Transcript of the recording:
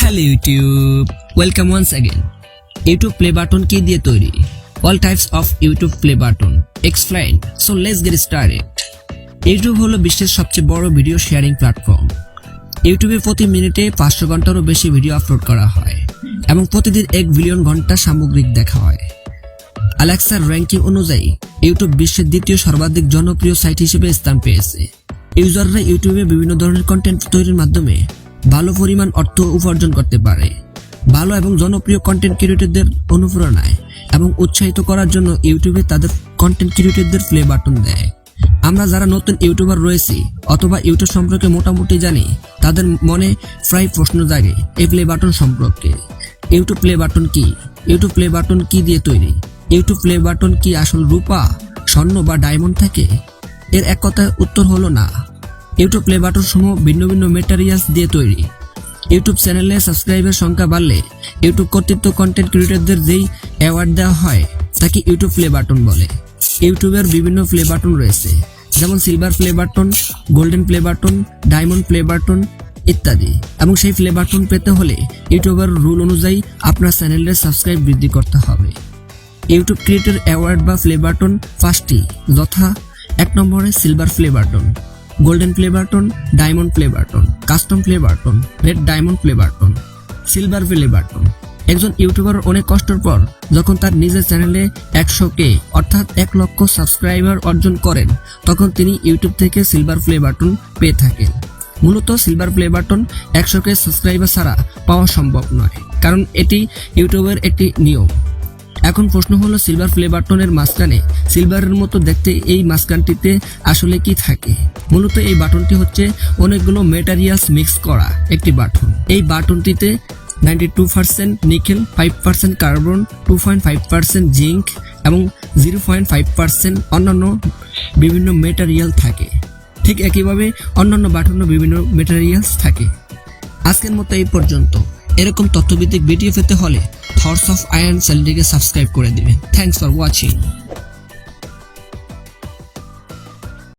Hello YouTube, welcome once again. YouTube play button কি দিয়ে তৈরি? All types of YouTube play button explained. So let's get started. YouTube হলো বিশ্বের সবচেয়ে বড় ভিডিও শেয়ারিং প্ল্যাটফর্ম। ইউটিউবে প্রতি মিনিটে 500 ঘন্টারও বেশি ভিডিও আপলোড করা হয় এবং প্রতিদিন 1 বিলিয়ন ঘন্টা সামগ্রিক দেখা হয়। অ্যালেক্সার র্যাঙ্কিং অনুযায়ী ইউটিউব বিশ্বের দ্বিতীয় সর্বাধিক জনপ্রিয় সাইট হিসেবে স্থান পেয়েছে। ইউজাররা ইউটিউবে বিভিন্ন ধরনের কন্টেন্ট তৈরির মাধ্যমে ভালো পরিমাণ অর্থ উপার্জন করতে পারে। ভালো এবং জনপ্রিয় কন্টেন্ট ক্রিয়েটরদের অনুপ্রেরণায় এবং উৎসাহিত করার জন্য ইউটিউবে তাদের কন্টেন্ট ক্রিয়েটরদের প্লে বাটন দেয়। আমরা যারা নতুন ইউটিউবার রয়েছি অথবা ইউটিউব সম্পর্কে মোটামুটি জানি, তাদের মনে প্রায় প্রশ্ন জাগে এই প্লে বাটন সম্পর্কে। ইউটিউব প্লে বাটন কি? ইউটিউব প্লে বাটন কি দিয়ে তৈরি? ইউটিউব প্লে বাটন কি আসল রূপা, স্বর্ণ বা ডায়মন্ড থাকে? এর এক কথায় উত্তর হলো না। ইউটিউব প্লে বাটন সমূহ ভিন্ন ভিন্ন ম্যাটেরিয়ালস দিয়ে তৈরি। ইউটিউব চ্যানেলে সাবস্ক্রাইবার সংখ্যা বাড়লে ইউটিউব কর্তৃত্ব কন্টেন্ট ক্রিয়েটরদের যেই অ্যাওয়ার্ড দেওয়া হয় তাকে ইউটিউব প্লে বাটন বলে। ইউটিউবের বিভিন্ন প্লে বাটন রয়েছে, যেমন silver play button, golden play button, diamond play button ইত্যাদি। এবং সেই প্লে বাটন পেতে হলে ইউটিউবের রুল অনুযায়ী আপনার চ্যানেলের সাবস্ক্রাইব বৃদ্ধি করতে হবে। ইউটিউব ক্রিয়েটর অ্যাওয়ার্ড বা প্লে বাটন 5টি, যথা 1 নম্বরে silver play button, golden play button, diamond play button, custom play button, red diamond play button. Silver play button একজন ইউটিউবার অনেক কষ্টের পর যখন তার নিজের চ্যানেলে 100K অর্থাৎ 1 লক্ষ সাবস্ক্রাইবার অর্জন করেন, তখন তিনি ইউটিউব থেকে সিলভার প্লে বাটন পেয়ে থাকেন। মূলত silver play button 100K subscriber ছাড়া পাওয়া সম্ভব নয়, কারণ এটি ইউটিউবের একটি নিয়ম। এখন প্রশ্ন হলো, সিলভার প্লে বাটনের মাঝখানে সিলভারের মতো দেখতে এই মাঝখানটিতে আসলে কি থাকে? মূলত এই বাটনটি হচ্ছে অনেকগুলো ম্যাটেরিয়ালস মিক্স করা একটি বাটন। এই বাটনটিতে 92% নিকেল, 5% কার্বন, 2.5% জিঙ্ক এবং 0.5% অন্যান্য বিভিন্ন ম্যাটেরিয়াল থাকে। ঠিক একইভাবে অন্যান্য বাটনও বিভিন্ন ম্যাটেরিয়ালস থাকে। আজকের মতো এই পর্যন্ত। এরকম তথ্যভিত্তিক ভিডিও পেতে হলে থটস অফ আয়রন চ্যানেলটিকে সাবস্ক্রাইব করে দিবেন। Thanks for watching.